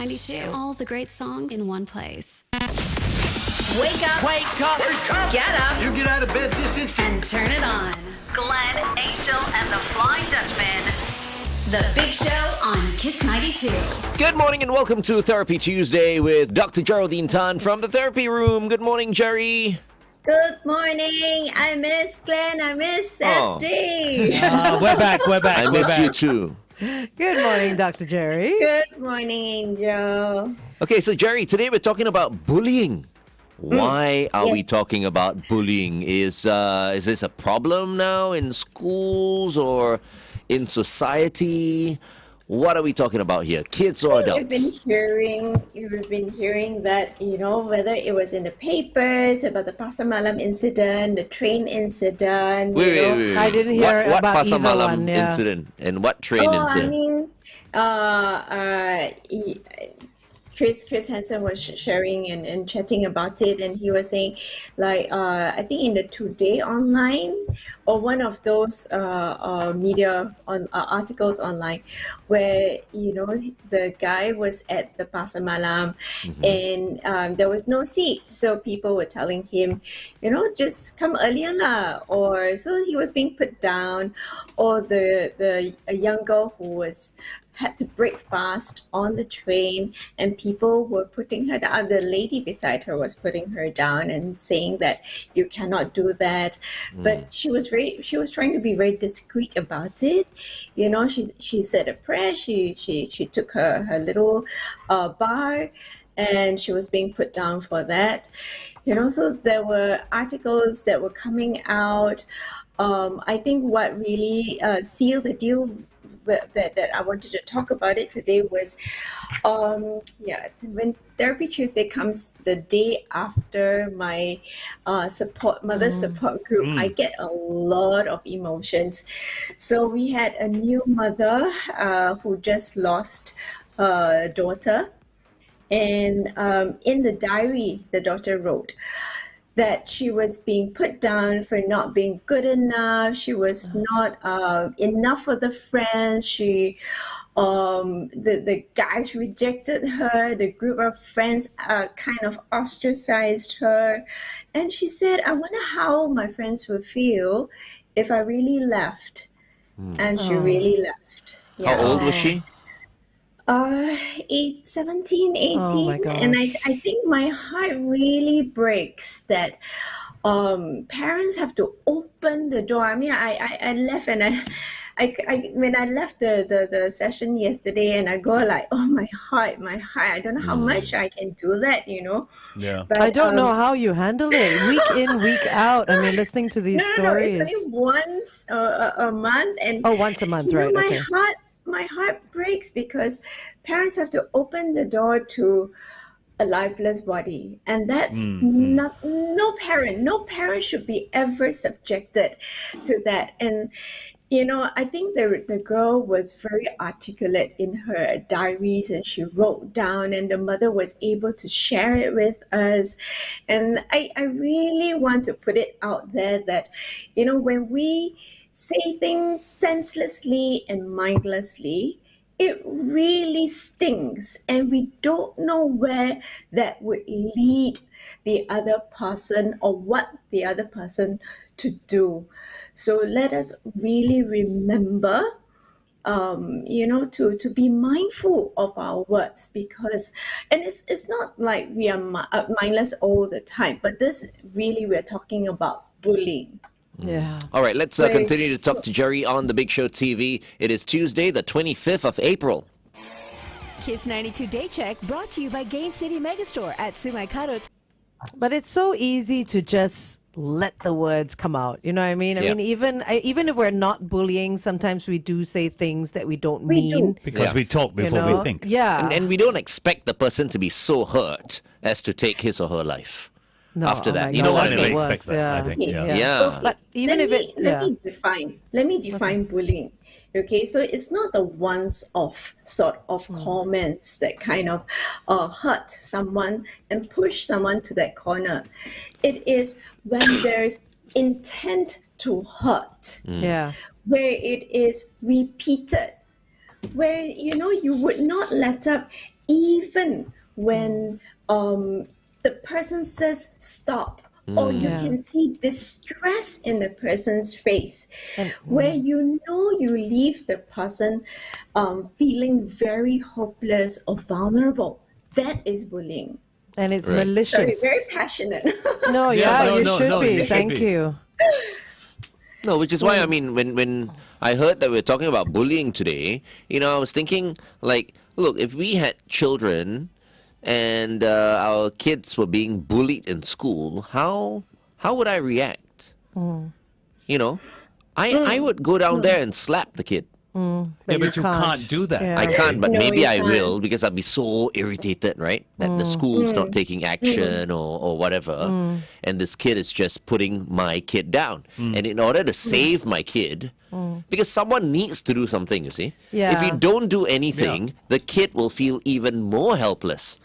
Kiss92. All the great songs in one place. Wake up. Wake up. Wake up! Get up. You get out of bed this instant. And turn it on. Glenn, Angel, and the Flying Dutchman. The Big Show on Kiss92. Good morning and welcome to Therapy Tuesday with Dr. Geraldine Tan from the therapy room. Good morning, Jerry. Good morning. I miss Glenn. I miss Oh. FD. We're back. I miss you too. Good morning, Dr. Jerry. Good morning, Angel. Okay, so Jerry, today we're talking about bullying. Why are we Yes. talking about bullying? Is this a problem now in schools or in society? What are we talking about here? Kids or adults? You've been hearing that, whether it was in the papers about the Pasar Malam incident, the train incident. Wait. I didn't hear what about Pasar either Malam one, yeah. incident and what train incident? Chris Hansen was sharing and chatting about it, and he was saying, I think in the Today online or one of those media on articles online, where the guy was at the Pasar Malam, and there was no seat, so people were telling him, just come earlier lah, or so he was being put down, or a young girl who had to break fast on the train, and people were putting her down. The lady beside her was putting her down and saying that you cannot do that. But she was trying to be very discreet about it. She said a prayer. She took her little bar, and she was being put down for that. So there were articles that were coming out. I think what really sealed the deal that I wanted to talk about it today was, when Therapy Tuesday comes the day after my mother support group, I get a lot of emotions. So we had a new mother who just lost her daughter, and in the diary, the daughter wrote that she was being put down for not being good enough. She was not enough for the friends. The guys rejected her. The group of friends kind of ostracized her. And she said, I wonder how my friends would feel if I really left. And she really left. How old was she? 17, 18. Oh my gosh. And I think my heart really breaks that parents have to open the door. I mean, I left, and I when I left the session yesterday, and I go like, oh, my heart, I don't know how much I can do that, Yeah. But I don't know how you handle it. Week in, week out. I mean, listening to these no, stories. it's only once a month. And Once a month, right? Okay. my heart breaks because parents have to open the door to a lifeless body, and that's no parent should be ever subjected to that. And I think the girl was very articulate in her diaries, and she wrote down, and the mother was able to share it with us. And I really want to put it out there that when we say things senselessly and mindlessly, it really stings, and we don't know where that would lead the other person or what the other person to do. So let us really remember, to be mindful of our words, because, and it's not like we are mindless all the time, but this really, we're talking about bullying. Yeah. All right, let's continue to talk to Jerry on The Big Show TV. It is Tuesday, the 25th of April. Kiss 92 Day Check brought to you by Gain City Megastore at Sumaikaro. But it's so easy to just let the words come out. You know what I mean? I Yeah. mean, even if we're not bullying, sometimes we do say things that we don't We do. mean. Because Yeah. we talk before we think. Yeah. And we don't expect the person to be so hurt as to take his or her life. No, after that. my You God, know what that's I the mean? Nobody worst, expects that, I think. Yeah. Yeah. But even if it, Let me define bullying. Okay, so it's not the once-off sort of comments that kind of hurt someone and push someone to that corner. It is when there's intent to hurt, yeah. where it is repeated, where you would not let up even when the person says stop, or you Yeah. can see distress in the person's face, And- where you know you leave the person feeling very hopeless or vulnerable. That is bullying. And it's Right. Sorry, very malicious. passionate. No, Yeah, yeah, no, you no, should no, be. you should Thank be. you. No, which is why I mean, when I heard that we're talking about bullying today, I was thinking like, look, if we had children and our kids were being bullied in school, how would I react? You know, I would go down there and slap the kid. Yeah, but you can't do that. Yeah. I can't, but No, maybe you I can't. will because I'll be so irritated, right? That the school's not taking action or whatever. And this kid is just putting my kid down. And in order to save my kid, because someone needs to do something, you see? If you Yeah. don't do anything, the kid will feel even more helpless.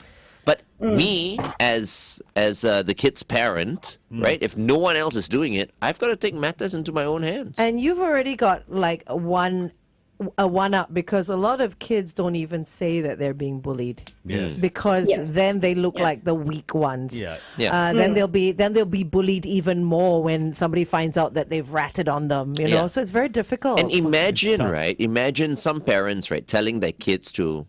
But me, as the kid's parent, right? If no one else is doing it, I've got to take matters into my own hands. And you've already got like a one up because a lot of kids don't even say that they're being bullied. Yes. Because Yeah. then they look Yeah. like the weak ones. Yeah. Yeah. Then they'll be bullied even more when somebody finds out that they've ratted on them. You know, Yeah. so it's very difficult. And imagine, tough. right? Imagine some parents, right, telling their kids to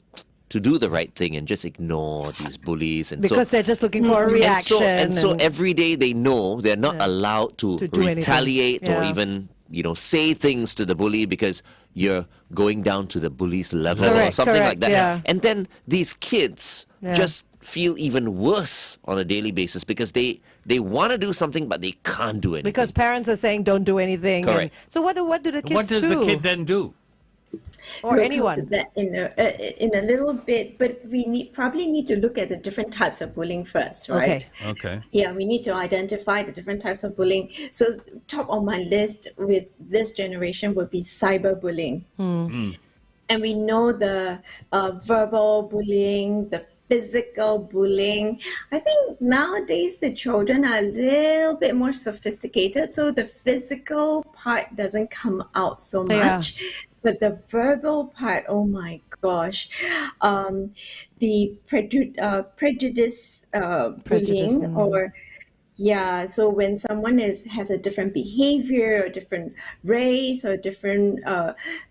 do the right thing and just ignore these bullies, and because they're just looking for a and reaction. so every day they know they're not allowed to To do anything. retaliate or Yeah. even say things to the bully because you're going down to the bully's level or Correct, something like correct, that. yeah. And then these kids Yeah. just feel even worse on a daily basis because they want to do something but they can't do anything. because parents are saying don't do anything. And Correct. so what do the kids What does do? the kid then do? or We'll anyone? come to that in a little bit, but we probably need to look at the different types of bullying first, right? Okay. Okay. Yeah, we need to identify the different types of bullying. So top on my list with this generation would be cyberbullying. And we know the verbal bullying, the physical bullying. I think nowadays the children are a little bit more sophisticated, so the physical part doesn't come out so Yeah. much. But the verbal part, oh my gosh, the prejudice bullying, or yeah, so when someone has a different behavior or different race or different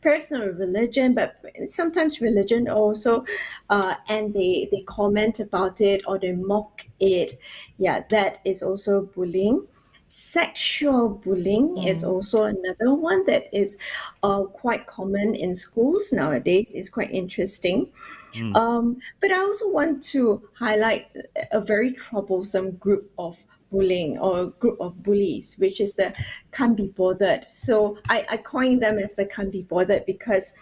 personal religion, but sometimes religion also, and they comment about it or they mock it, yeah, that is also bullying. Sexual bullying is also another one that is quite common in schools nowadays. It's quite interesting. But I also want to highlight a very troublesome group of bullying or group of bullies, which is the can't be bothered. So I coin them as the can't be bothered because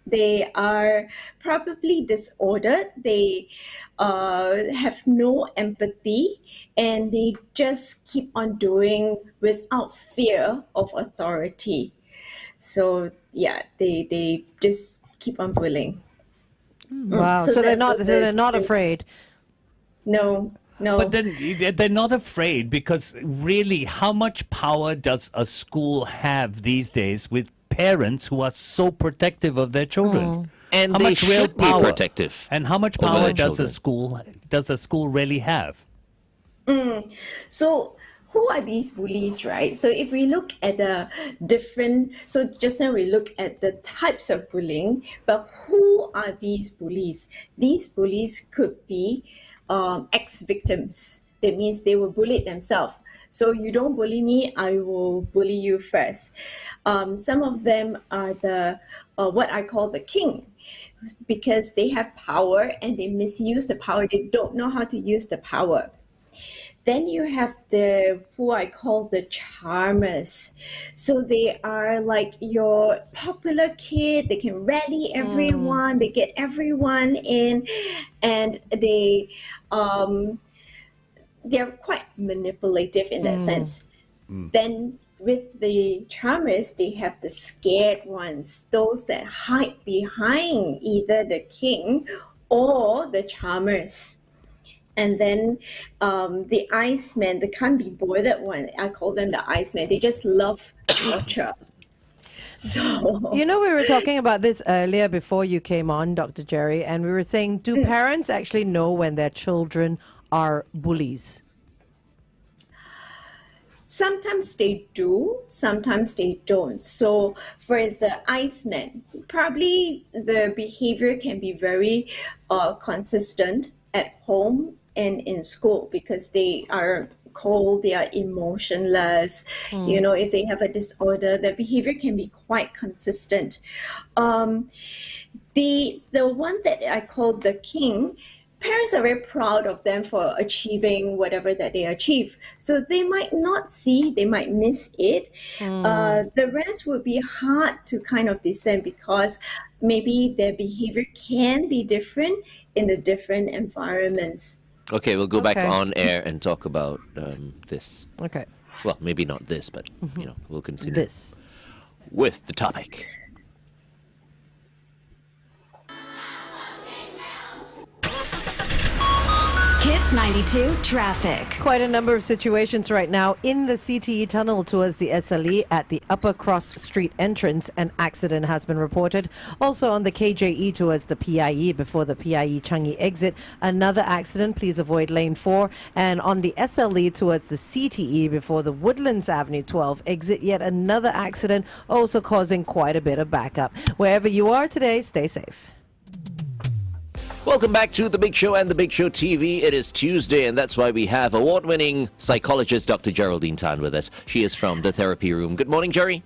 they are probably disordered. They have no empathy and they just keep on doing without fear of authority. So yeah, they just keep on bullying. Wow. So So they're that not was they're a- not afraid. No. But then they're not afraid because really, how much power does a school have these days with parents who are so protective of their children? And how they much real should be power? protective And how much over power their does children. a school really have? So who are these bullies, right? So if we look at the different, so just now we look at the types of bullying, but who are these bullies? These bullies could be ex-victims. That means they were bullied themselves. So you don't bully me, I will bully you first. Some of them are the what I call the king, because they have power and they misuse the power. They don't know how to use the power. Then you have the who I call the charmers. So they are like your popular kid. They can rally everyone. They get everyone in, and they're quite manipulative in that sense. Then with the charmers, they have the scared ones, those that hide behind either the king or the charmers. And then the Iceman, the can't be bothered one, I call them the Iceman. They just love torture. So You know, we were talking about this earlier before you came on, Dr. Jerry, and we were saying, do parents actually know when their children are bullies? sometimes they do, sometimes they don't. So for the Iceman, probably the behavior can be very consistent at home and in school because they are cold, they are emotionless. You know, if they have a disorder, their behavior can be quite consistent. Um, the one that I call the king, parents are very proud of them for achieving whatever that they achieve. So they might not see, they might miss it. The rest would be hard to kind of discern because maybe their behavior can be different in the different environments. Okay, we'll go back Okay. on air and talk about this. Okay. Well, maybe not this, but we'll continue This. with the topic. Kiss 92 traffic. Quite a number of situations right now in the CTE tunnel towards the SLE at the Upper Cross Street entrance. An accident has been reported. Also on the KJE towards the PIE before the PIE Changi exit. Another accident. Please avoid lane 4. And on the SLE towards the CTE before the Woodlands Avenue 12 exit. Yet another accident also causing quite a bit of backup. Wherever you are today, stay safe. Welcome back to The Big Show and The Big Show TV. It is Tuesday, and that's why we have award-winning psychologist Dr. Geraldine Tan with us. She is from the therapy room. Good morning, Jerry.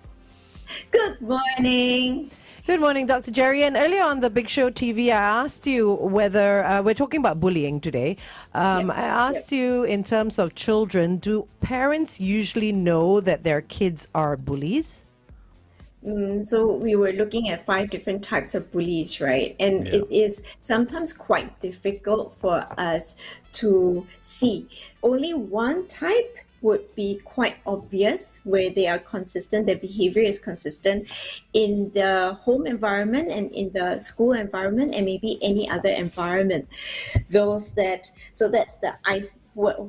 Good morning. Good morning, Dr. Jerry. And earlier on the Big Show TV, I asked you whether we're talking about bullying today. I asked you in terms of children, do parents usually know that their kids are bullies? So we were looking at 5 different types of bullies, right? And it is sometimes quite difficult for us to see. Only one type would be quite obvious where they are consistent, their behavior is consistent in the home environment and in the school environment and maybe any other environment. So that's the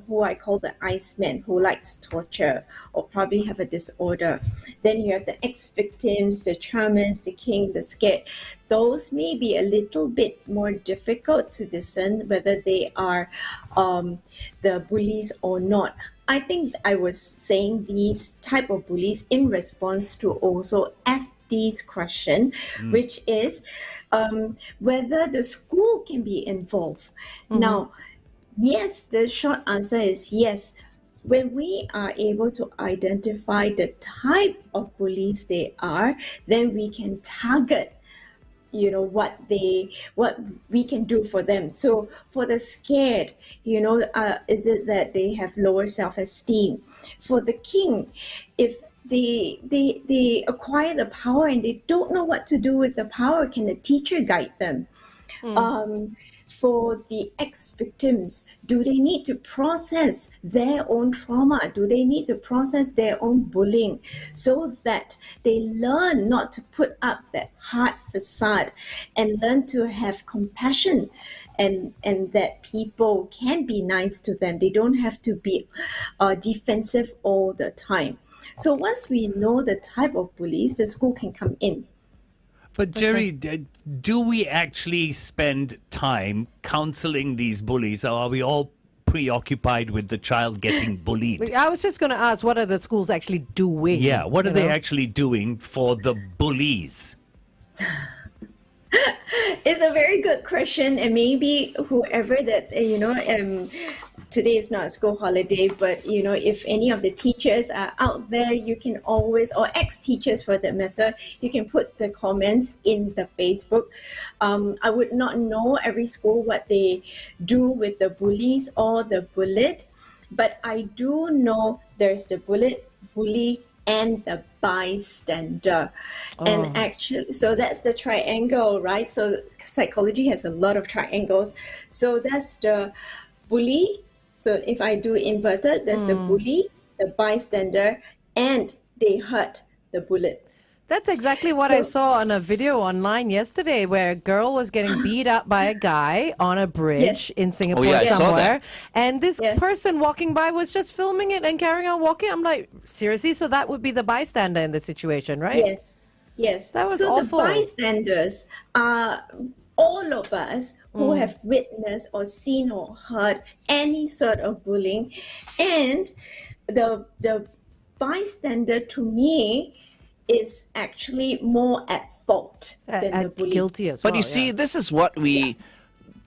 who I call the Iceman, who likes torture or probably have a disorder. Then you have the ex-victims, the charmers, the king, the scared. Those may be a little bit more difficult to discern whether they are the bullies or not. I think I was saying these type of bullies in response to also FD's question, which is whether the school can be involved. Now, yes, the short answer is yes. When we are able to identify the type of bullies they are, then we can target what we can do for them. So for the scared, is it that they have lower self-esteem? For the king, if they acquire the power and they don't know what to do with the power, can the teacher guide them? For the ex-victims, do they need to process their own trauma? Do they need to process their own bullying so that they learn not to put up that hard facade and learn to have compassion and that people can be nice to them? They don't have to be defensive all the time. So once we know the type of bullies, the school can come in. But Jerry, do we actually spend time counseling these bullies, or are we all preoccupied with the child getting bullied? I was just going to ask, what are the schools actually doing? Yeah, what are they actually doing for the bullies? It's a very good question, and maybe whoever that today is not a school holiday, but if any of the teachers are out there, you can always, or ex-teachers for that matter, you can put the comments in the Facebook. I would not know every school what they do with the bullies or the bullied, but I do know there's the bully, and the bystander. And actually, so that's the triangle, right? So psychology has a lot of triangles. So that's the bully. So if I do inverted, there's the bully, the bystander, and they hurt the bullet. That's exactly what I saw on a video online yesterday, where a girl was getting beat up by a guy on a bridge in Singapore I saw somewhere. that. And this person walking by was just filming it and carrying on walking. I'm like, seriously? So that would be the bystander in the situation, right? Yes. Yes. That was so awful. the bystanders are all of us who have witnessed or seen or heard any sort of bullying, and the bystander to me is actually more at fault than the And bully. guilty as But well. you see, yeah. this is what we,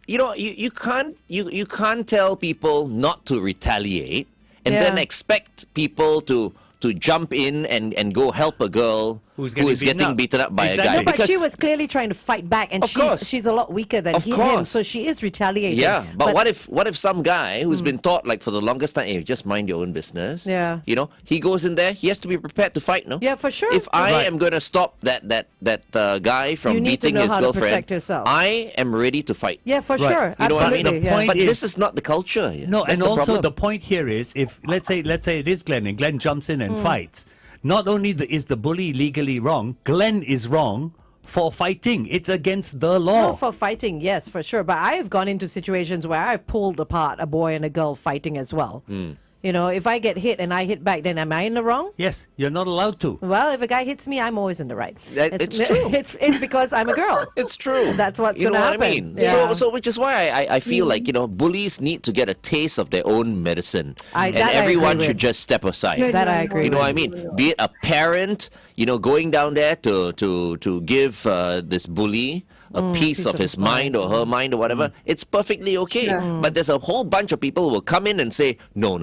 you can't tell people not to retaliate and then Yeah. expect people to jump in and go help a girl Who's who is getting getting beaten up by Exactly. a guy. No, but Because she was clearly trying to fight back, and Of course. she's a lot weaker than Of him, course. so she is retaliating. yeah, but what if some guy who's been taught like for the longest time, hey, just mind your own business. Yeah. He goes in there, he has to be prepared to fight, no? Yeah, for sure. If I Right. am going to stop that guy from You need to beating know his how to girlfriend, protect yourself. I am ready to fight. Yeah, for Right. sure. You know what I Absolutely. mean? The yeah. point But is- this is not the culture. Yeah. No, That's and the also problem. the point here is if let's say it is Glenn and Glenn jumps in Mm. and fights, not only is the bully legally wrong, Glenn is wrong for fighting. It's against the law. No, for fighting, yes, for sure. But I have gone into situations where I've pulled apart a boy and a girl fighting as well. You know, if I get hit and I hit back, then am I in the wrong? Yes, you're not allowed to. Well, if a guy hits me, I'm always in the right. It's true. It's because I'm a girl. It's true. That's what's you know gonna what I happen. mean? Yeah. So which is why I feel like bullies need to get a taste of their own medicine, and that I agree everyone with. should just step aside. That I agree You know with. what I mean? Be it a parent, going down there to give this bully a piece of his mind or her mind or whatever, it's perfectly okay. Sure. But there's a whole bunch of people who will come in and say, no.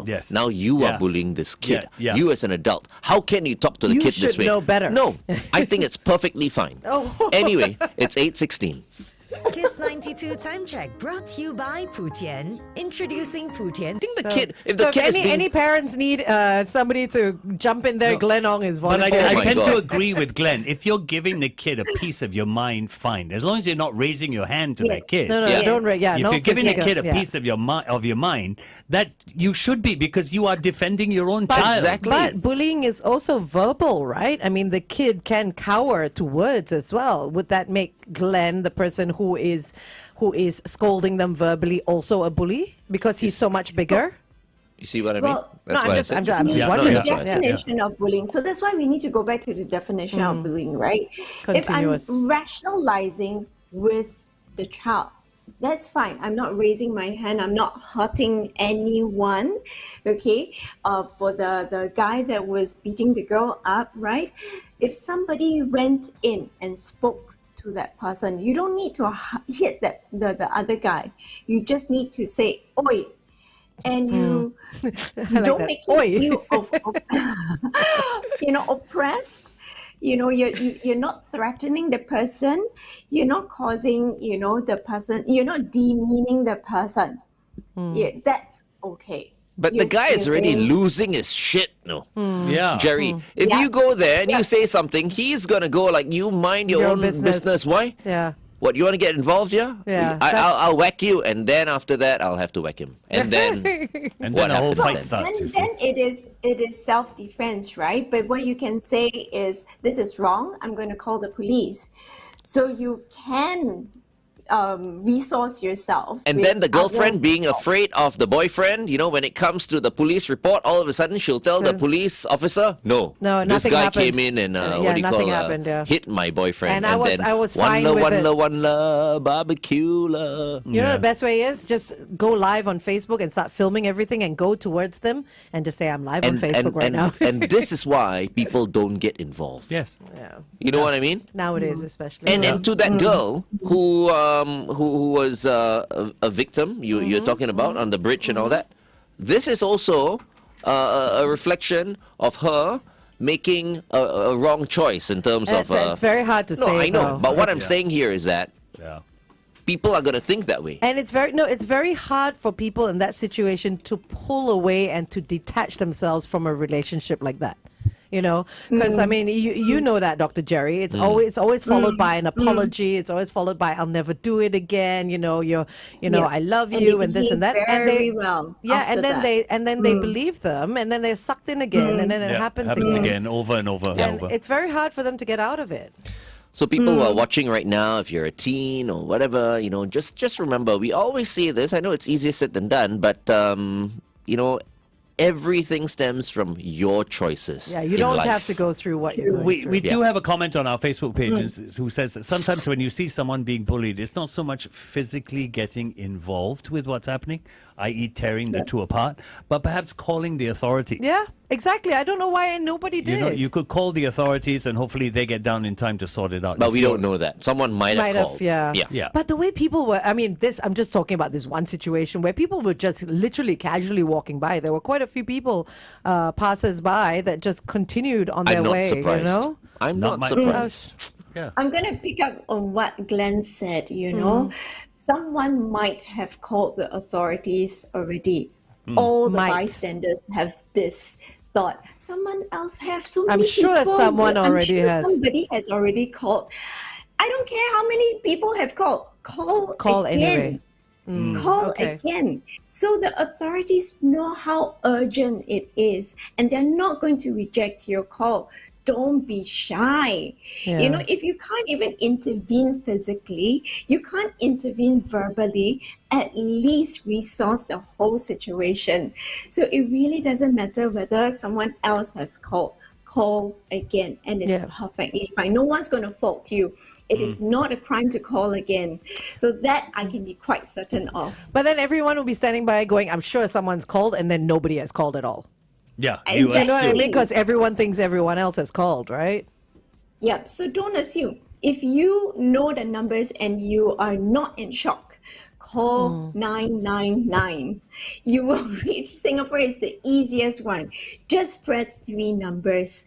Yes. Now you Yeah. are bullying this kid. Yeah. You as an adult. How can you talk to the You kid this should way? know better. No, I think it's perfectly fine. Anyway, it's 8:16. Kiss 92 Time Check brought to you by Putian. Introducing Putian. I think the kid, if So the kid is being any parents need somebody to jump in there, Glenn Ong is But volunteering. I my tend God. to agree with Glenn. If you're giving the kid a piece of your mind, fine. As long as you're not raising your hand to that kid. No, Yeah. don't. Yeah, If no you're giving a physical- kid a yeah. piece of your mind, that you should be, because you are defending your own child. Exactly. But bullying is also verbal, right? I mean, the kid can cower to words as well. Would that make Glenn, the person who is scolding them verbally, also a bully because he's so much bigger? You see what I mean? Well, That's no, why I I'm just said- wondering. Yeah, no, the that's why I said- definition of bullying. So that's why we need to go back to the definition of bullying, right? Continuous. If I'm rationalizing with the child, that's fine. I'm not raising my hand. I'm not hurting anyone. Okay. For the guy that was beating the girl up, right? If somebody went in and spoke to that person, you don't need to hit the other guy. You just need to say, "Oi." And you like don't that. make Oi. him feel oppressed. You're not threatening the person. You're not causing, the person. You're not demeaning the person. Yeah, that's okay. But the You're- guy is you're already saying- losing his shit, no? Yeah. Jerry, if Yeah. you go there and you say something, he's gonna go like, you mind your own business. Why? Yeah. What, you want to get involved here? Yeah, I'll whack you, and then after that, I'll have to whack him. And then, And what then a whole happens fight then? starts. you see. Then it is self-defense, right? But what you can say is, this is wrong. I'm going to call the police. So you can resource yourself. And with then the girlfriend other being people. afraid of the boyfriend, when it comes to the police report, all of a sudden she'll tell the So- police officer, no, No, this nothing guy happened. came in and Yeah, what do you nothing call happened, yeah. hit my boyfriend. And I was one fine la, with one it. la, one la, barbecue la. You know the best way is just go live on Facebook and start filming everything and go towards them and just say I'm live on Facebook right now. and this is why people don't get involved. Yes. Yeah. You know what I mean? Nowadays, especially. And to that girl who was a victim you're talking about on the bridge and all that, this is also a reflection of her making a wrong choice in terms It's- of. it's very hard to no, say, I know, though. but what I'm saying here is that Yeah. people are going to think that way. And it's very hard for people in that situation to pull away and to detach themselves from a relationship like that. Because I mean, you know that, Dr. Jerry. It's always followed by an apology. It's always followed by "I'll never do it again." I love And you, they and this and that. behave And they very well yeah, after and then that. they believe them, and then they're sucked in again, and then it Yeah, happens happens again. again, over and over and And over. it's very hard for them to get out of it. So people who are watching right now, if you're a teen or whatever, just remember, we always say this. I know it's easier said than done, but everything stems from your choices. Yeah, you in don't life. have to go through what you're going We through. we do have a comment on our Facebook page who says that sometimes when you see someone being bullied, it's not so much physically getting involved with what's happening, i.e. tearing the two apart, but perhaps calling the authorities. Yeah, exactly. I don't know why nobody did. You know, you could call the authorities and hopefully they get down in time to sort it out. But If we you're- don't know that. Someone might have called. yeah. Yeah. But the way people were, I'm just talking about this one situation where people were just literally casually walking by. There were quite a few people, passers by, that just continued on their I'm not way, surprised. you know? I'm Not not, my- surprised. Yeah. I'm going to pick up on what Glenn said, you know. Someone might have called the authorities already. All the Might. bystanders have this thought. Someone else have so I'm many sure people. someone already I'm sure has. somebody has already called. I don't care how many people have called. Call anyway. again. Call okay. again. So the authorities know how urgent it is, and they're not going to reject your call. Don't be shy. Yeah. You know, if you can't even intervene physically, you can't intervene verbally, at least resource the whole situation. So it really doesn't matter whether someone else has called. Call again, and it's Yeah. perfectly fine. No one's going to fault you. It is not a crime to call again. So that I can be quite certain of. But then everyone will be standing by going, I'm sure someone's called, and then nobody has called at all. Yeah. Exactly. You know what I Absolutely. mean? Because everyone thinks everyone else has called, right? Yep. So don't assume. If you know the numbers and you are not in shock, call 999. You will reach Singapore. Is the easiest one. Just press 3 numbers.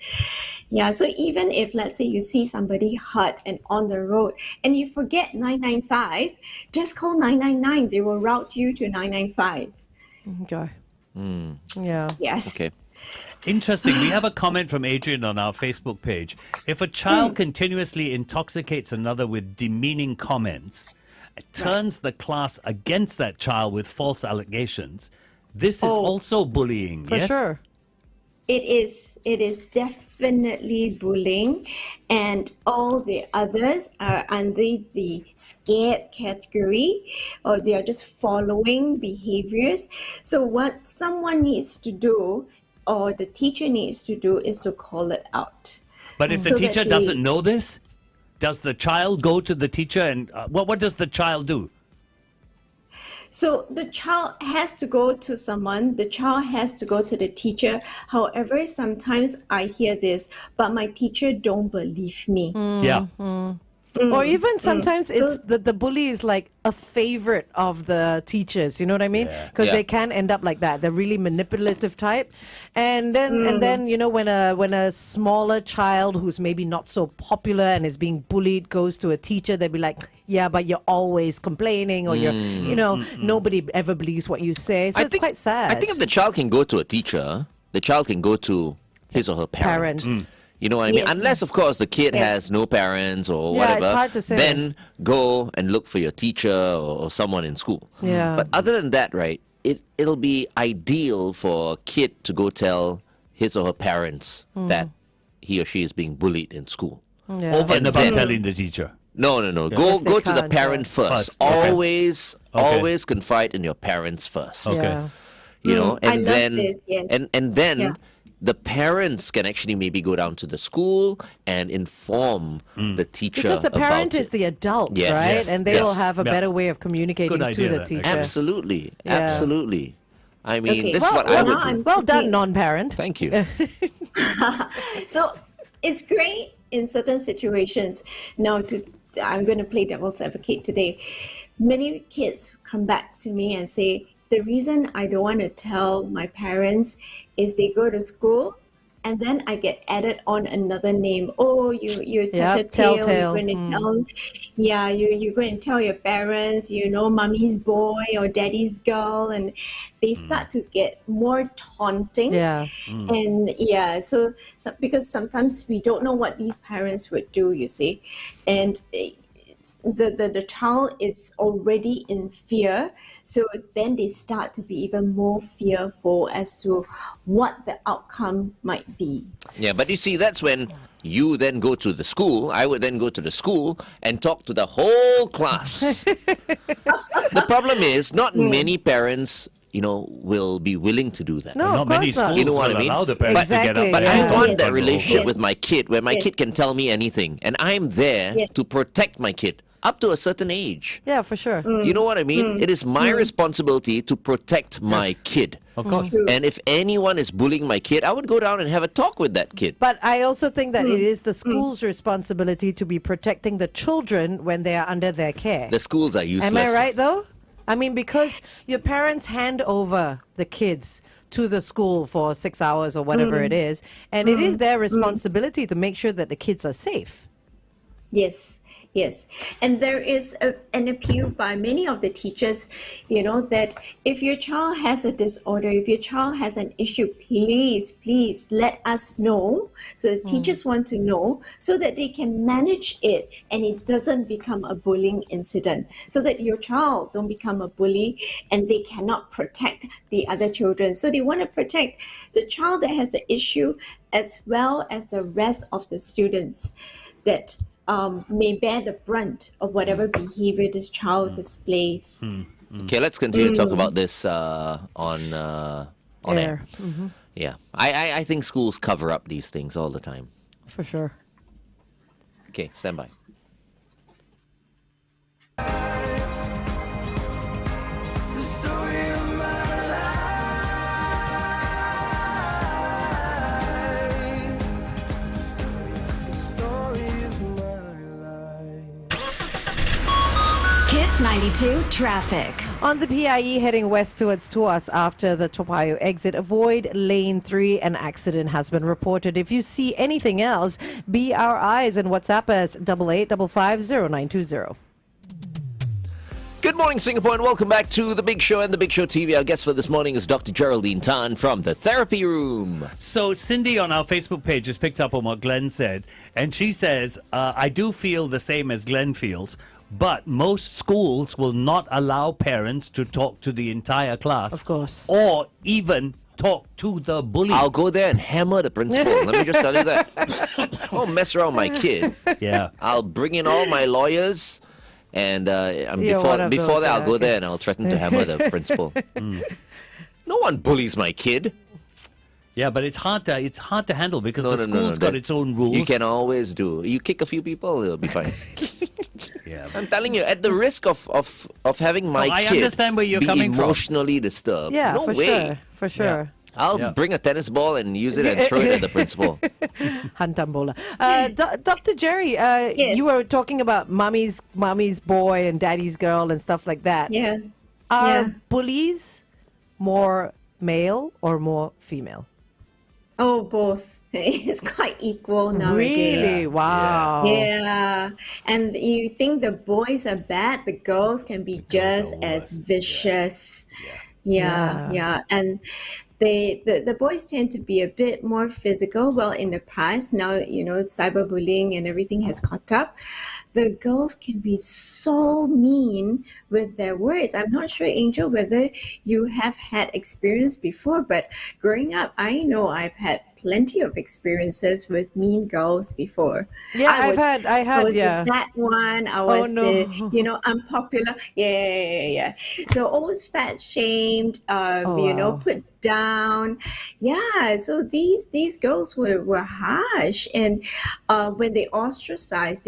Yeah. So even if, let's say, you see somebody hurt and on the road and you forget 995, just call 999. They will route you to 995. Okay. Yeah. Yes. Okay. Interesting. We have a comment from Adrian on our Facebook page. If a child continuously intoxicates another with demeaning comments, turns the class against that child with false allegations, this is also bullying. For yes? sure. It is definitely bullying, and all the others are under the scared category, or they are just following behaviors. So what someone needs to do, or the teacher needs to do, is to call it out. But if the So that teacher they- doesn't know this, does the child go to the teacher and what does the child do? So the child has to go to someone, the child has to go to the teacher. However, sometimes I hear this, but my teacher don't believe me. Yeah. Or even sometimes it's the bully is like a favorite of the teachers, you know what I mean? Because Yeah. they can end up like that. They're really manipulative type. And then you know, when a smaller child who's maybe not so popular and is being bullied goes to a teacher, they'd be like, yeah, but you're always complaining, or you're, you know, nobody ever believes what you say. So it's quite sad. I think if the child can go to a teacher, the child can go to his or her parents. Parents. You know what I mean? Yes. Unless, of course, the kid Yes. has no parents or Yeah, whatever. it's hard to say. Then go and look for your teacher or someone in school. Yeah. But other than that, right, it'll be ideal for a kid to go tell his or her parents that he or she is being bullied in school. Yeah. Over and And above then- telling the teacher. No. Go If they go to the can't, parent yeah. first. First, okay. Always confide in your parents first. Okay. Yeah. You know, I and love then this, yes. and then Yeah. the parents can actually maybe go down to the school and inform the teacher Because the parent about is it. the adult, Yes. right? Yes. And they will Yes. have a Yeah. better way of communicating Good idea, to the that, teacher. actually. Absolutely, Yeah. absolutely. I mean, Okay. this is Well, what I would now do. I'm Well done, thinking- non-parent. Thank you. So it's great in certain situations. Now, I'm going to play devil's advocate today. Many kids come back to me and say, the reason I don't want to tell my parents is they go to school and then I get added on another name. Oh, you're tattletale. telltale. You're going to tell, yeah, you're going to tell your parents, you know, mommy's boy or daddy's girl, and they start to get more taunting. Yeah. And yeah, so because sometimes we don't know what these parents would do, you see, and the child is already in fear, so then they start to be even more fearful as to what the outcome might be. Yeah, but you see, that's when you then go to the school. I would then go to the school and talk to the whole class. The problem is, not many parents will be willing to do that. No, Not of many course not. schools You know what will I mean? allow the parents to get Exactly, up But there I and want run that rules. relationship Yes. with my kid where my Yes. kid can tell me anything and I'm there Yes. to protect my kid up to a certain age. Yeah, for sure. You know what I mean? It is my responsibility to protect my kid. Of course. And if anyone is bullying my kid, I would go down and have a talk with that kid. But I also think that it is the school's responsibility to be protecting the children when they are under their care. The schools are useless. Am I right though? I mean, because your parents hand over the kids to the school for 6 hours or whatever it is, and it is their responsibility to make sure that the kids are safe. Yes, yes. And there is an appeal by many of the teachers, that if your child has a disorder, if your child has an issue, please let us know. So the teachers want to know so that they can manage it and it doesn't become a bullying incident. So that your child don't become a bully and they cannot protect the other children. So they want to protect the child that has the issue as well as the rest of the students that may bear the brunt of whatever behavior this child displays. Okay, let's continue to talk about this on air. Yeah, I think schools cover up these things all the time. For sure. Okay, stand by. Kiss 92 traffic. On the PIE heading west towards Tuas after the Toa Payoh exit, avoid lane 3. An accident has been reported. If you see anything else, be our eyes and WhatsApp us 88550920. Good morning, Singapore, and welcome back to The Big Show and The Big Show TV. Our guest for this morning is Dr. Geraldine Tan from the Therapy Room. So Cindy on our Facebook page has picked up on what Glenn said, and she says, I do feel the same as Glenn feels, but most schools will not allow parents to talk to the entire class. Of course. Or even talk to the bully. I'll go there and hammer the principal. Let me just tell you that. I won't mess around with my kid. Yeah. I'll bring in all my lawyers, and You're one of before those, that, I'll go okay. there and I'll threaten to hammer the principal. No one bullies my kid. Yeah, but it's hard to handle because No, the no, no, school's no, got that- its own rules. You can always do. You kick a few people, it'll be fine. Yeah. I'm telling you, at the risk of having my No, I kid understand where you're be coming from. emotionally disturbed. Yeah, no for way. sure. For sure. I'll Yeah. bring a tennis ball and use it and throw it at the principal. Hantam bola. Dr. Jerry, Yes. you were talking about mommy's boy and daddy's girl and stuff like that. Yeah. Are Yeah. bullies more male or more female? Oh, both. It's quite equal nowadays. Really? Wow. Yeah, and you think the boys are bad, the girls can be just as vicious. Yeah. And the boys tend to be a bit more physical. Well, in the past, now, cyberbullying and everything has caught up. The girls can be so mean with their words. I'm not sure, Angel, whether you have had experience before, but growing up, I know I've had plenty of experiences with mean girls before. Yeah, I had, was yeah. the fat one. I was no. the, unpopular. Yeah. So always fat shamed, wow. put down. Yeah. So these girls were harsh. And when they ostracize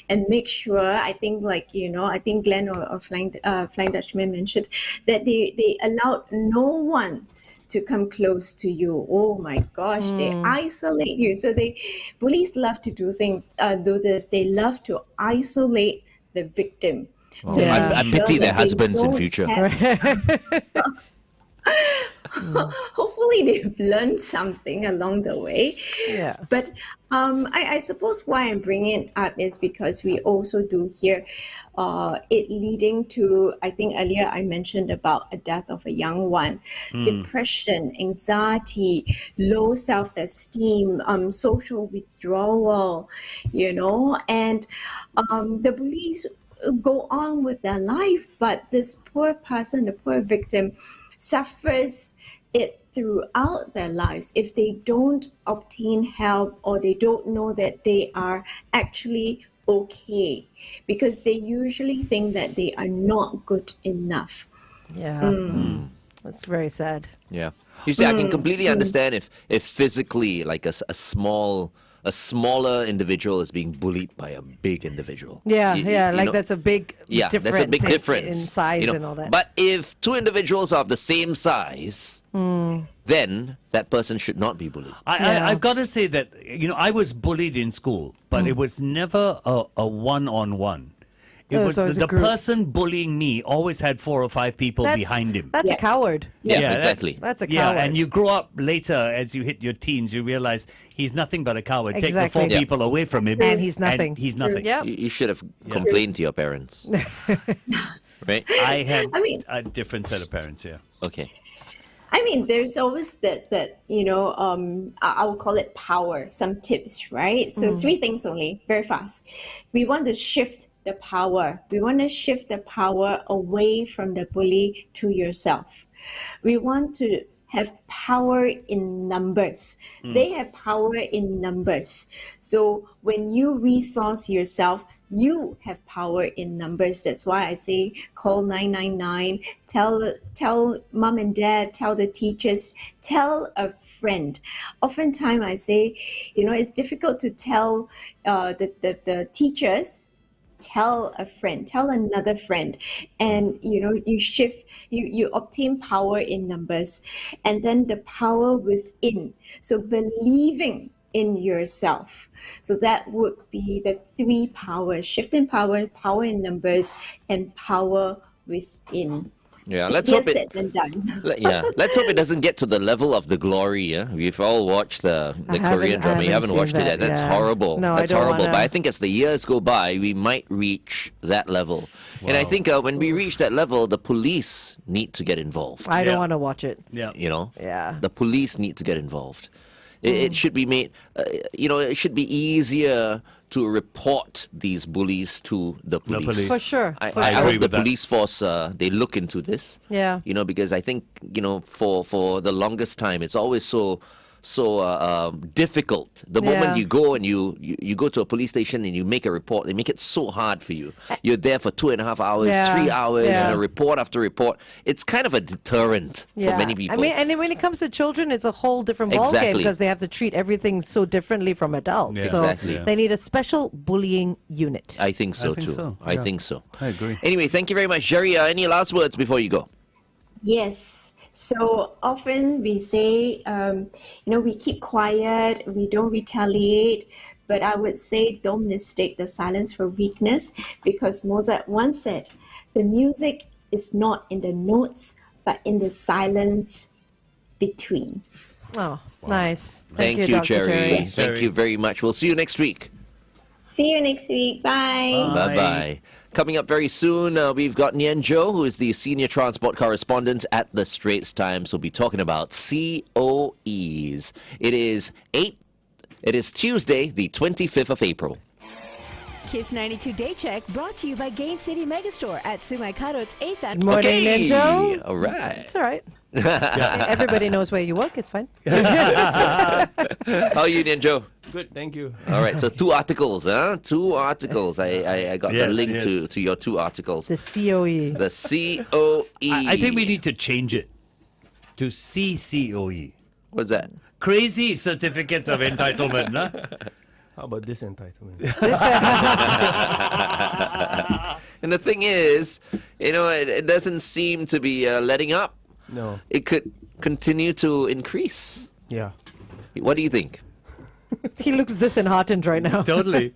and make sure, I think I think Glenn or Flying Dutchman mentioned that they allowed no one to come close to you. Oh my gosh, they isolate you. So bullies love to do this. They love to isolate the victim. To Yeah. make I sure pity their that they husbands in don't future. have- Hopefully they've learned something along the way. Yeah. But I suppose why I'm bringing it up is because we also do hear it leading to, I think earlier I mentioned about a death of a young one, depression, anxiety, low self-esteem, social withdrawal, and the bullies go on with their life, but this poor person, the poor victim, suffers it throughout their lives if they don't obtain help or they don't know that they are actually okay, because they usually think that they are not good enough. Yeah. That's very sad. Yeah. You see, I can completely understand if physically, like a smaller individual is being bullied by a big individual. Yeah, You- yeah, you like know? that's a big Yeah, difference, that's a big difference in size you know. and all that. But if two individuals are of the same size, then that person should not be bullied. I've got to say that, I was bullied in school, but it was never a one-on-one. It No, was so it was a the group. person bullying me always had 4 or 5 people behind him. That's a coward. Yeah, that- exactly. That's a Yeah, coward. and you grow up later as you hit your teens, you realize he's nothing but a coward. Take the Exactly. 4 Yeah. people away from him. And he's nothing. He's nothing. Yep. You should have complained to your parents. Right? I had I mean- a different set of parents, yeah. Okay. I mean, there's always that I would call it power, some tips, right? So 3 things only, very fast. We want to shift the power. We want to shift the power away from the bully to yourself. We want to have power in numbers. They have power in numbers. So when you resource yourself, you have power in numbers. That's why I say call 999, tell mom and dad, tell the teachers, tell a friend. Oftentimes I say, it's difficult to tell the teachers. Tell a friend, tell another friend, and you shift, you obtain power in numbers, and then the power within. So believing in yourself. So that would be the 3 powers: shift in power, power in numbers, and power within. Yeah, It's let's hope easier it. said than done. Let's hope it doesn't get to the level of The Glory. Yeah, we've all watched the Korean drama. You haven't seen watched it yet. That's yeah. horrible. No, That's I don't horrible. wanna. But I think as the years go by, we might reach that level. And I think when we reach that level, the police need to get involved. I don't Yeah. want to watch it. Yeah. Yeah. The police need to get involved. It should be made. It should be easier to report these bullies to the police. police. For sure. I, for I sure. agree hope the with that. police force they look into this. Yeah. Because I think for the longest time it's always so difficult. The moment Yeah. you go and you go to a police station and you make a report, they make it so hard for you. You're there for 2.5 hours, Yeah. 3 hours, Yeah. and a report after report. It's kind of a deterrent for many people. I mean, and then when it comes to children, it's a whole different ballgame Exactly. because they have to treat everything so differently from adults. Yeah. So Exactly. they need a special bullying unit. I think so I think too. so. I think so. I agree. Anyway, thank you very much, Jerry. Any last words before you go? Yes. So often we say, we keep quiet, we don't retaliate, but I would say don't mistake the silence for weakness, because Mozart once said, the music is not in the notes, but in the silence between. Oh, nice. Thank you, Dr. Jerry. Thank Jerry. you very much. We'll see you next week. See you next week. Bye. Bye. Bye bye. Coming up very soon, we've got Nian Tjoe, who is the senior transport correspondent at the Straits Times. We'll be talking about COEs. It is Tuesday, the 25th of April. Kiss 92 Day Check brought to you by Gain City Megastore at Sumaikarot's 8th Avenue. Morning, Nian Tjoe. All right. It's all right. Everybody knows where you work. It's fine. How are you, Nian Tjoe? Good, thank you. All right, so 2 articles, huh? 2 articles. I got the Yes, link yes. to your 2 articles. The COE. The COE. I think we need to change it to CCOE. What's that? Crazy certificates of entitlement, huh? How about this entitlement? And the thing is, it doesn't seem to be letting up. No. It could continue to increase. Yeah. What do you think? He looks disheartened right now. Totally.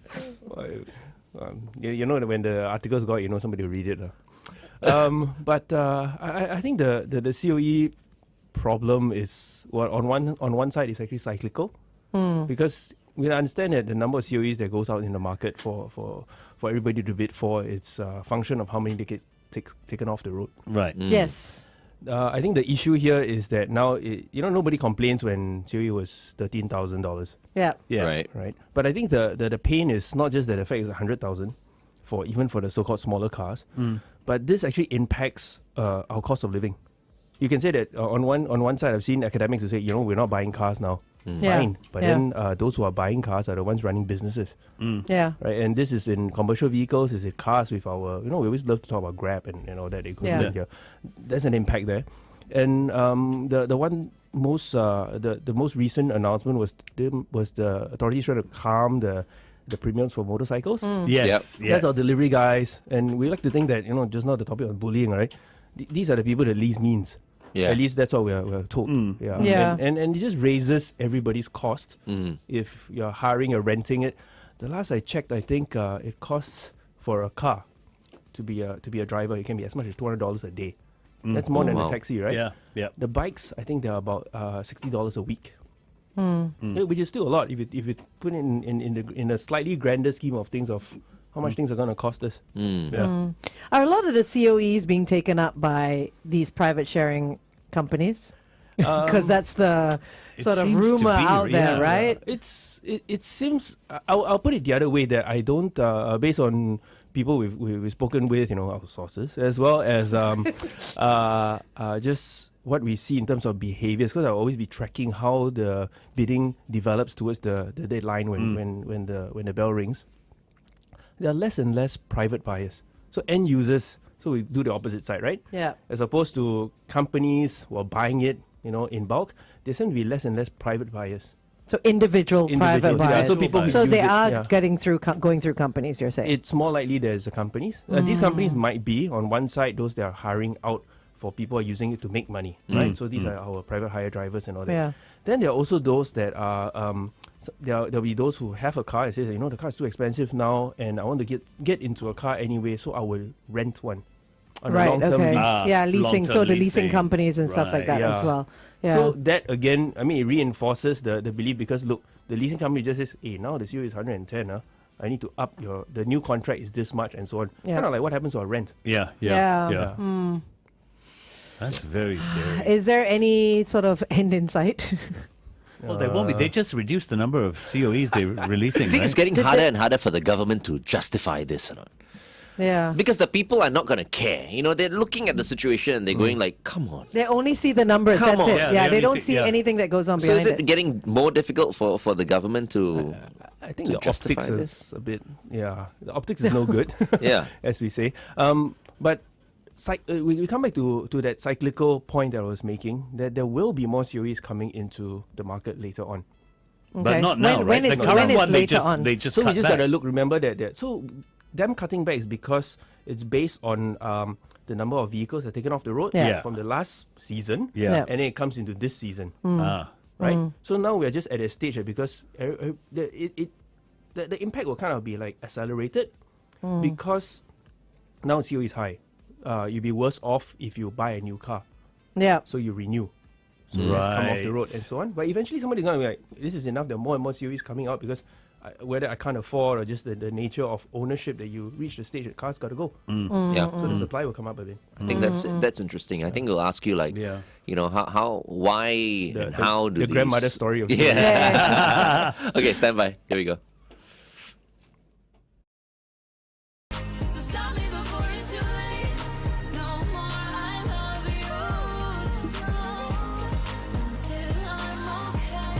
When the articles go out, somebody will read it. But I think the COE problem is, on one side, it's actually cyclical. Because we understand that the number of COEs that goes out in the market for everybody to bid for, it's a function of how many they get taken off the road. Right. Yes. I think the issue here is that now, nobody complains when COE was $13,000, Yeah. Yeah. Right. right? But I think the pain is not just that the fact is 100,000 even for the so-called smaller cars, but this actually impacts our cost of living. You can say that on one side, I've seen academics who say, we're not buying cars now. Yeah. fine. But then those who are buying cars are the ones running businesses, Yeah. right? And this is in commercial vehicles, is it cars with our, we always love to talk about Grab and all that equipment here. There's an impact there. And the one most the most recent announcement was the authorities trying to calm the premiums for motorcycles. Yes, That's our delivery guys, and we like to think that just now the topic on bullying, right? These are the people that least means. Yeah. At least that's what we're told. Yeah. Yeah. And it just raises everybody's cost. If you're hiring or renting it, the last I checked, I think it costs for a car to be a driver. It can be as much as $200 a day. That's more than a taxi, right? Yeah, yeah. The bikes, I think they're about $60 a week. Which is still a lot if you put it in a slightly grander scheme of things of how much things are going to cost us. Yeah. Are a lot of the COEs being taken up by these private sharing companies? Because that's the sort of seems to rumor be, out there, yeah. right? It seems I'll put it the other way, that I don't based on people we've spoken with, our sources, as well as just what we see in terms of behaviors, because I'll always be tracking how the bidding develops towards the deadline when the bell rings. There are less and less private buyers. So end users, so we do the opposite side, right? Yeah. As opposed to companies who are buying it, in bulk, there seem to be less and less private buyers. So individual private Individuals, yeah. buyers. So people who So use they it, are yeah. going through companies, you're saying? It's more likely there's the companies. These companies might be, on one side, those that are hiring out for people who are using it to make money, right? So these are our private hire drivers and all that. Yeah. Then there are also those that are, there'll be those who have a car and say, the car is too expensive now and I want to get into a car anyway, so I will rent one on a Right, long-term okay. lease. Yeah, leasing. So long-term the leasing leasing. companies and stuff like that Right. as Yeah. well. Yeah. So that again, it reinforces the belief, because look, the leasing company just says, hey, now the CO is 110, I need to up the new contract is this much and so on. Yeah. Kind of like what happens to our rent. Yeah. That's very scary. Is there any sort of end in sight? Well, they won't be. They just reduced the number of COEs they're releasing, I think it's right? getting harder and harder for the government to justify this, Yeah. because the people are not going to care. They're looking at the situation and they're going like, "Come on." They only see the numbers. Come That's on. it. Yeah, Yeah, they they only don't see- see yeah. anything that goes on So behind is it it. getting more difficult for the government to? I think to the justify optics this? is a bit, the optics is no good, Yeah. as we say. But we come back to that cyclical point that I was making, that there will be more COEs coming into the market later on. But Okay. not now, When right? is- The current when is one, they later on? just So we cut just back. got to remember that. So them cutting back is because it's based on the number of vehicles that are taken off the road Yeah. from the last season, Yeah. Yeah. and then it comes into this season. Ah. Right? So now we're just at a stage because the impact will kind of be like accelerated because now CO is high. You'll be worse off if you buy a new car. Yeah. So you renew. So it has come off the road Right. and so on. But eventually somebody's going to be like, this is enough. There are more and more COEs coming out because whether I can't afford or just the nature of ownership that you reach the stage that cars got to go. Yeah. So the supply will come up a bit. I think that's interesting. I think we'll ask you like, Yeah. why and how do the these... grandmother's story of Yeah. Okay, stand by. Here we go. So stop me before it's too late. No more, I love you. Until I'm okay.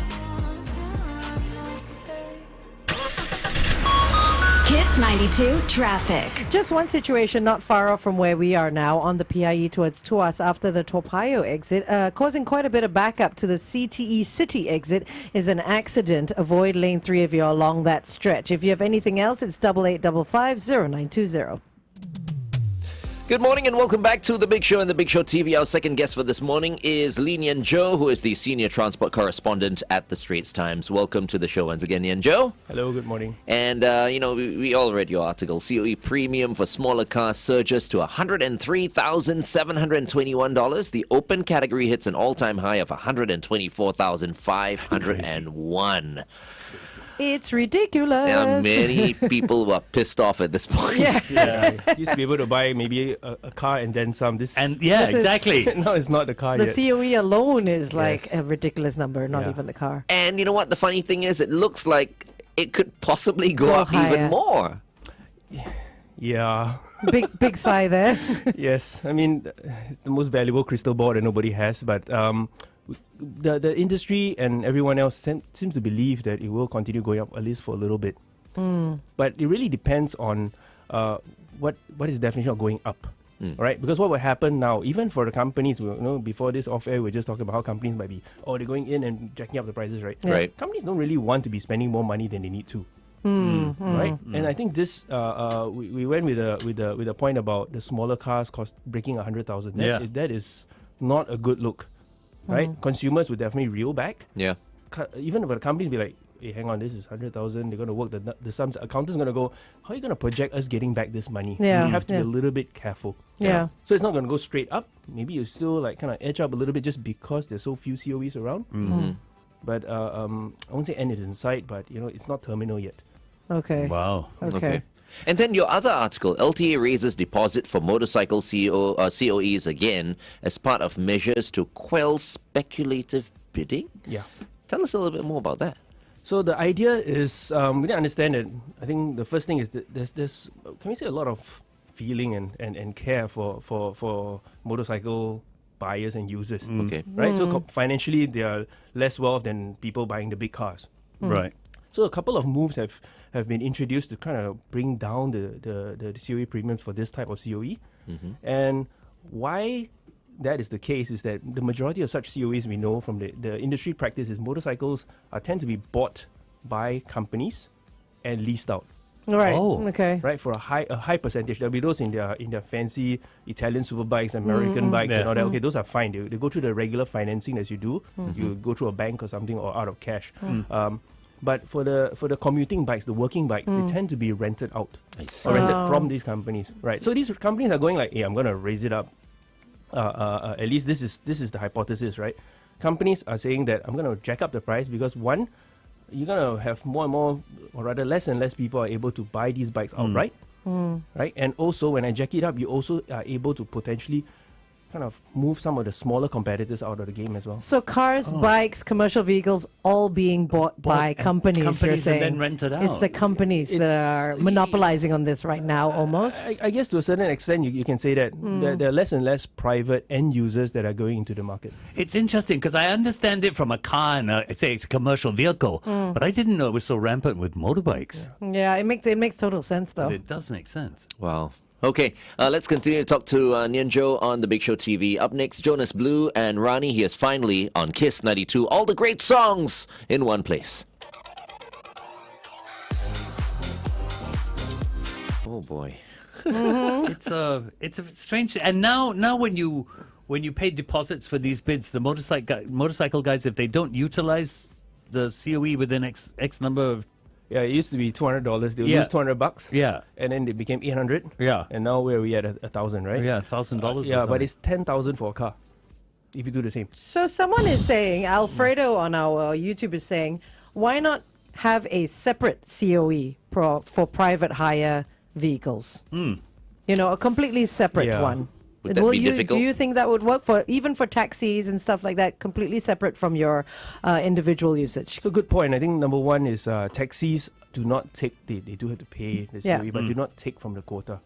Kiss 92 traffic. Just one situation not far off from where we are now on the PIE towards Tuas after the Toa Payoh exit, causing quite a bit of backup to the CTE City exit is an accident. Avoid lane 3 if you're along that stretch. If you have anything else, it's 8855-0920. Good morning and welcome back to The Big Show and The Big Show TV. Our second guest for this morning is Nian Tjoe, who is the senior transport correspondent at the Straits Times. Welcome to the show once again, Nian Tjoe. Hello, good morning. And, we all read your article. COE premium for smaller cars surges to $103,721. The open category hits an all-time high of $124,501. It's ridiculous. There are many people who are pissed off at this point. Yeah, used to be able to buy maybe a car and then some. This And yeah, This is- exactly. no, it's not the car The yet. COE alone is like Yes. a ridiculous number, not Yeah. even the car. And you know what? The funny thing is, it looks like it could possibly go Go up higher. even more. Yeah. Big sigh there. Yes, I mean, it's the most valuable crystal ball that nobody has. But the industry and everyone else seems to believe that it will continue going up at least for a little bit. But it really depends on what is the definition of going up, right? Because what will happen now, even for the companies, before this off-air, we are just talking about how companies might be, they're going in and jacking up the prices, right? Yeah. Right. Companies don't really want to be spending more money than they need to. Right, and I think this we went with a point about the smaller cars breaking 100,000. That is not a good look, right? Consumers would definitely reel back. Yeah. Even if the companies be like, hey, hang on, this is 100,000. They're going to work the sums. Accountant's going to go, how are you going to project us getting back this money? Yeah. You have to be a little bit careful. Yeah. So it's not going to go straight up. Maybe you still like kind of edge up a little bit just because there's so few COEs around. But I won't say end is in sight, but it's not terminal yet. Okay. Wow. Okay. And then your other article, LTA raises deposit for motorcycle COEs again as part of measures to quell speculative bidding. Yeah. Tell us a little bit more about that. So the idea is, we didn't understand it. I think the first thing is that there's can we say a lot of feeling and care for motorcycle buyers and users. Okay. Right? So financially, they are less well off than people buying the big cars. Right. So a couple of moves have been introduced to kind of bring down the COE premiums for this type of COE. And why that is the case is that the majority of such COEs we know from the industry practice is motorcycles tend to be bought by companies and leased out. Right. Oh. Okay. Right, for a high percentage. There'll be those in their fancy Italian superbikes, American bikes and all that. Okay, those are fine. They go through the regular financing as you do. You go through a bank or something or out of cash. But for the commuting bikes, the working bikes, they tend to be rented out or rented from these companies. Right. So these companies are going like, hey, I'm going to raise it up. At least this is the hypothesis, right? Companies are saying that I'm going to jack up the price because one, you're going to have more and more, or rather less and less people are able to buy these bikes outright, right? And also when I jack it up, you also are able to potentially kind of move some of the smaller competitors out of the game as well. So cars, bikes, commercial vehicles, all being bought by and companies. You're companies saying and then rented It's out. the companies that are monopolizing on this right now, almost. I guess to a certain extent, you can say that there are less and less private end users that are going into the market. It's interesting because I understand it from a car and it's a commercial vehicle, but I didn't know it was so rampant with motorbikes. Yeah, it makes total sense though. But it does make sense. Wow. Okay, let's continue to talk to Nian Tjoe on The Big Show TV. Up next, Jonas Blue and Rani. He is finally on Kiss 92. All the great songs in one place. Oh boy. It's a strange. And now when you pay deposits for these bids, the motorcycle guys, if they don't utilize the COE within X number of Yeah, it used to be $200. They would lose $200. Yeah. And then it became 800. Yeah. And now where are we at? 1,000, right? Yeah, $1,000. Yeah, but it's 10,000 for a car. If you do the same. So someone is saying, Alfredo on our YouTube is saying, why not have a separate COE for private hire vehicles? A completely separate Yeah. one. Would that be difficult? Do you think that would work even for taxis and stuff like that, completely separate from your individual usage? So good point. I think number one is taxis do not take, they do have to pay the COE, but do not take from the quota.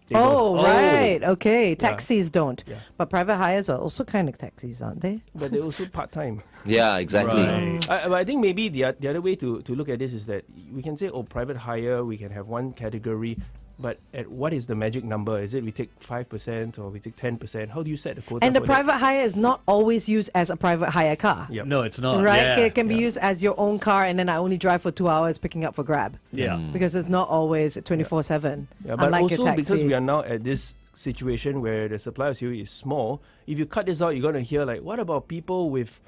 They Oh, don't. right. Okay. Taxis don't. Yeah. But private hires are also kind of taxis, aren't they? But they're also part-time. Yeah, exactly. Right. But I think maybe the other way to look at this is that we can say, private hire, we can have one category, but at what is the magic number? Is it we take 5% or we take 10%? How do you set the quota? And the for that? private hire is not always used as a private hire car. Yep. No, it's not. Right? Yeah. It can be used as your own car, and then I only drive for 2 hours picking up for Grab. Yeah. Because it's not always 24/7. Yeah, but unlike also your taxi. because we are now at this situation where the supply of COE is small, if you cut this out, you're going to hear like, what about people with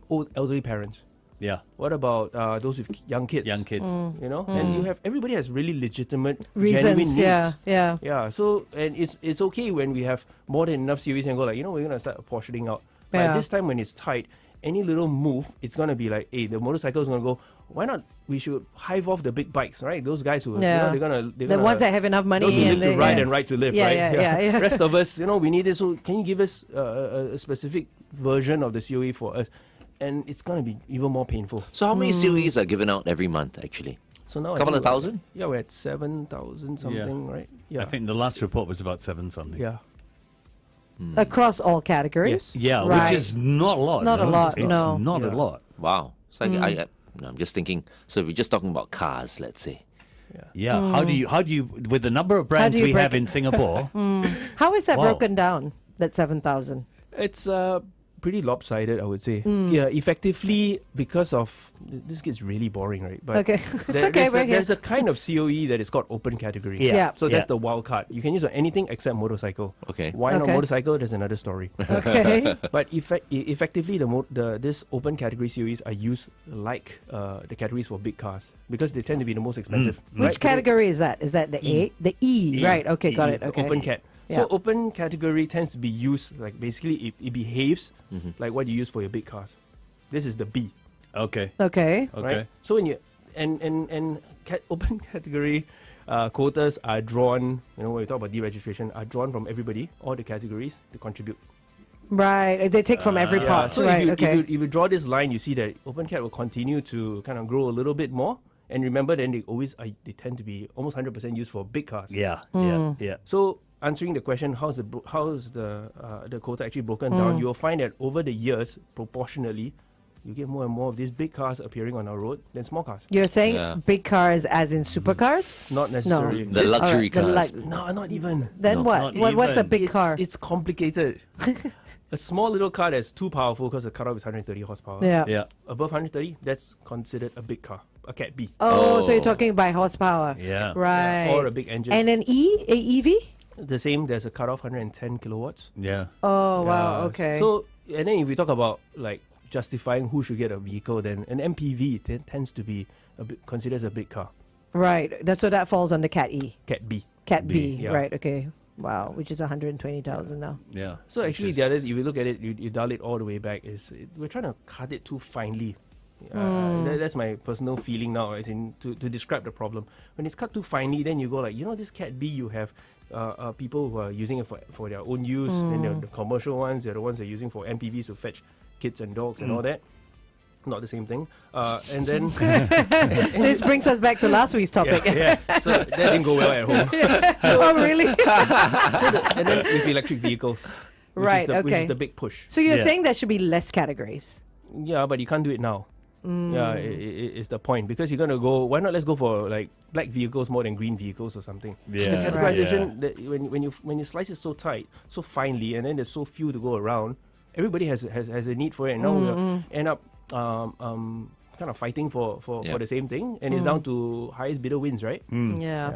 elderly parents? Yeah. What about those with young kids? Young kids. You know, and everybody has really legitimate, genuine reasons. needs. Yeah. Yeah, so and it's okay when we have more than enough COEs and go like, we're gonna start portioning out. But at Yeah. this time when it's tight, any little move, it's gonna be like, hey, the motorcycle is gonna go. Why not? We should hive off the big bikes, right? Those guys who Yeah. they're gonna The ones that have enough money. those who live and to they- ride yeah. and ride to live, Yeah, right? yeah. Rest of us, we need this. So can you give us a specific version of the COE for us? And it's gonna be even more painful. So how many COEs are given out every month, actually? So now Couple I of think thousand? Yeah, we're at 7,000 something, right? Yeah. I think the last report was about 7 something. Yeah. Across all categories? Yes. Yeah, Right. which is not a lot. Not a lot, It's no. not a Yeah. lot. Wow. So I'm just thinking. So if we're just talking about cars, let's say. Yeah. How do you with the number of brands do you we break have in Singapore? How is that Wow. broken down, that 7,000? It's pretty lopsided, I would say. Yeah, effectively, because of this gets really boring, right? But Okay. It's okay, we're here. there's a kind of COE that is called open category. Yeah. So that's Yeah. the wild card. You can use on anything except motorcycle. Okay. Why not Okay. motorcycle? There's another story. Okay. But effectively, this open category COEs are used like the categories for big cars because they tend to be the most expensive. right? Which category is that? Is that the E. A? The E, right. Okay, got it. The Okay. Open cat. Yeah. So open category tends to be used like basically it behaves like what you use for your big cars. This is the B. Okay. Okay. Okay. Right? So when you open category quotas are drawn, when we talk about deregistration, are drawn from everybody, all the categories to contribute. Right. They take from every pot. So right. if okay. you draw this line, you see that open cat will continue to kind of grow a little bit more. And remember, then they tend to be almost 100% used for big cars. Yeah. Hmm. Yeah. So answering the question, how's the quota actually broken down? You'll find that over the years, proportionally, you get more and more of these big cars appearing on our road than small cars. You're saying Yeah. big cars as in supercars? Not necessarily. The luxury All right, cars. No, not even. Then No, what? not What's a even. big car? It's complicated. A small little car that's too powerful because the cutoff is 130 horsepower. Yeah. Yeah. Above 130, that's considered a big car, a Cat B. Oh, so you're Oh. talking by horsepower. Yeah. Right. Or a big engine. And an EV? The same, there's a cutoff 110 kilowatts. Yeah. Oh, wow. Yeah. Okay. So, and then if we talk about like justifying who should get a vehicle, then an MPV tends to be considered as a big car. right. So that falls under Cat E. Cat B. Cat B. yeah. Right. Okay. Wow. Which is 120,000 now. Yeah. So Which actually, is- the other, if you look at it, you dial it all the way back, we're trying to cut it too finely. That's my personal feeling now, as in to describe the problem. When it's cut too finely, then you go like, this Cat B, you have people who are using it for their own use, and the commercial ones, they're the ones they're using for MPVs to fetch kids and dogs and all that. Not the same thing. And then This brings us back to last week's topic. yeah, so that didn't go well at home. Oh, really? And then with electric vehicles, which Right, is the, which okay. is the big push. So you're Yeah. saying there should be less categories? Yeah, but you can't do it now. Yeah, it's the point because you're gonna go. Why not? Let's go for like black vehicles more than green vehicles or something. Yeah. The Right. categorization, when you slice it so tight, so finely, and then there's so few to go around, everybody has a need for it. And now we end up kind of fighting for Yeah. the same thing, and it's down to highest bidder wins, right? Yeah.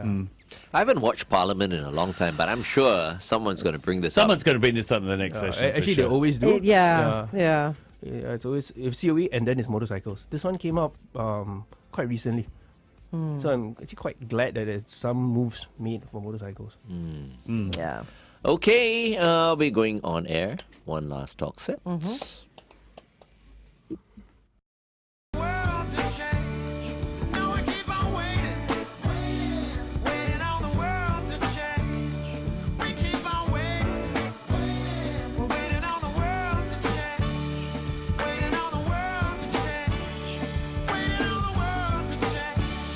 I haven't watched Parliament in a long time, but I'm sure someone's going to bring this Someone's going to bring this up in the next session. for Actually, sure. they always do. Yeah. Yeah, it's always if COE and then it's motorcycles. This one came up quite recently. So I'm actually quite glad that there's some moves made for motorcycles. Yeah. Okay, we're going on air. One last talk set. World to change. No, we keep on waiting. Waiting on the world to change. We keep on waiting. We're waiting on the world to change. Waiting on the world to change. Waiting on the world to change.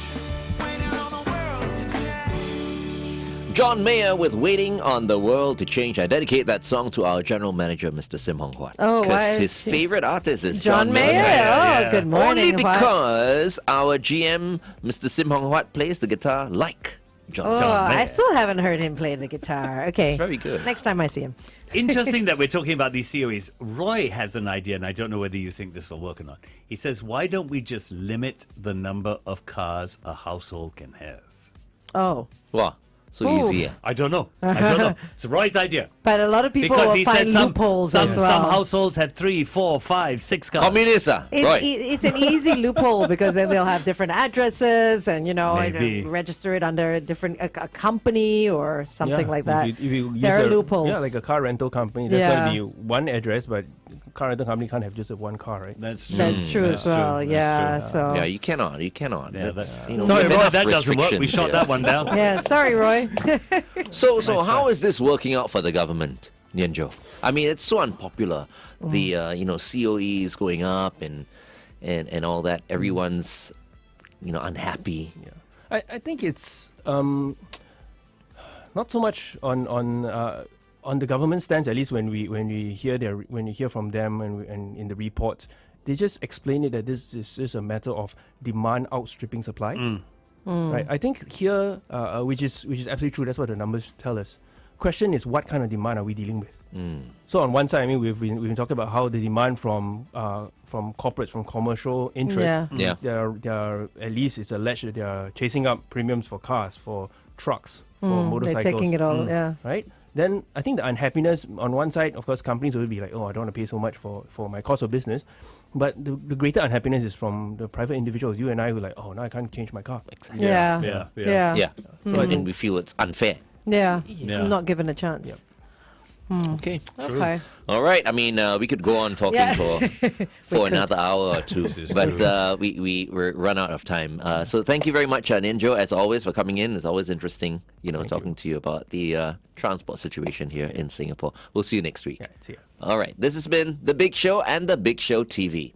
Waiting on the world to change. John Mayer with Waiting on the World to Change. I dedicate that song to our general manager, Mr. Sim Hong Huat. Oh, why Because is his he- favorite artist is John Mayer. Yeah. Oh, good morning. Only Huat. because our GM, Mr. Sim Hong Huat, plays the guitar like John. Oh, John I Mayer. still haven't heard him play the guitar. Okay. It's very good. Next time I see him. Interesting that we're talking about these COEs. Roy has an idea, and I don't know whether you think this will work or not. He says, why don't we just limit the number of cars a household can have? Oh. Wow, so Ooh. easy. I don't know. I don't know. It's Roy's idea. But a lot of people Because will he find said some loopholes as well. some households had 3, 4, 5, 6 cars. Communist, It's, Roy. it's an easy loophole because then they'll have different addresses and, Maybe. register it under a different a company or something like that. If you use There are loopholes. Yeah, like a car rental company, there's Yeah. got to be one address, but car rental company can't have just one car, right? That's true. That's true That's as well. true. Yeah. That's true. So. Yeah, you cannot. Yeah, That's, that- we Sorry, have Roy, enough that doesn't work. We restrictions shot here. that one down. Yeah. Sorry, Roy. So how is this working out for the government, Nian Tjoe? I mean, it's so unpopular. The COE is going up and all that. Everyone's unhappy. I think it's not so much on on the government stance, at least when we hear from them and in the reports, they just explain it that this is just a matter of demand outstripping supply. Right? I think here, which is absolutely true. That's what the numbers tell us. Question is, what kind of demand are we dealing with? So on one side, I mean, we've been talking about how the demand from corporates, from commercial interests, Yeah. they are at least it's alleged that they are chasing up premiums for cars, for trucks, for motorcycles. They're taking it all, yeah. Right? Then I think the unhappiness on one side, of course, companies will be like, oh, I don't want to pay so much for my cost of business. But the greater unhappiness is from the private individuals, you and I, who are like, oh, now I can't change my car. Exactly. Yeah. Yeah. So I think we feel it's unfair. Yeah. Yeah. Not given a chance. Okay. Okay. All right. I mean, we could go on talking for another hour or two, but we're run out of time. So thank you very much, Nian Tjoe, as always, for coming in. It's always interesting, talking to you about the transport situation here in Singapore. We'll see you next week. Yeah, see ya. All right. This has been The Big Show and The Big Show TV.